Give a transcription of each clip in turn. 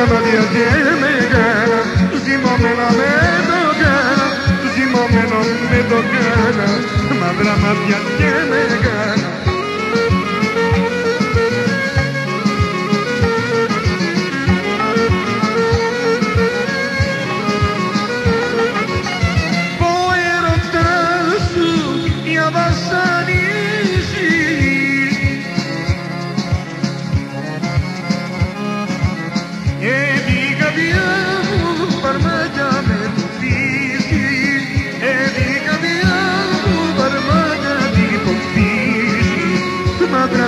μαύρα μάτια και μεγάλα, ζυμωμένο με το κάνα, ζυμωμένο με το κάνα, μαύρα μάτια και μεγάλα.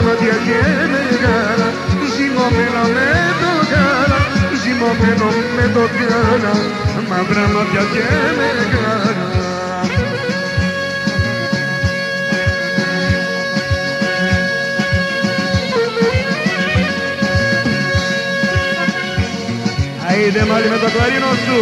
Μάτια και μεγάλα, ζυμωμένο με το κάνα, ζυμωμένο με το κάνα, μαύρα μάτια και μεγάλα. Άιντε μάλι με το κλαρίνο σου.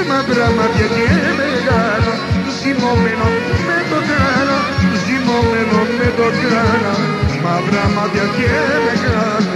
Μαύρα μάτια και μεγάλα, ζυμωμένο με το κάνα, ζυμωμένο με το κάνα, μαύρα μάτια και μεγάλα.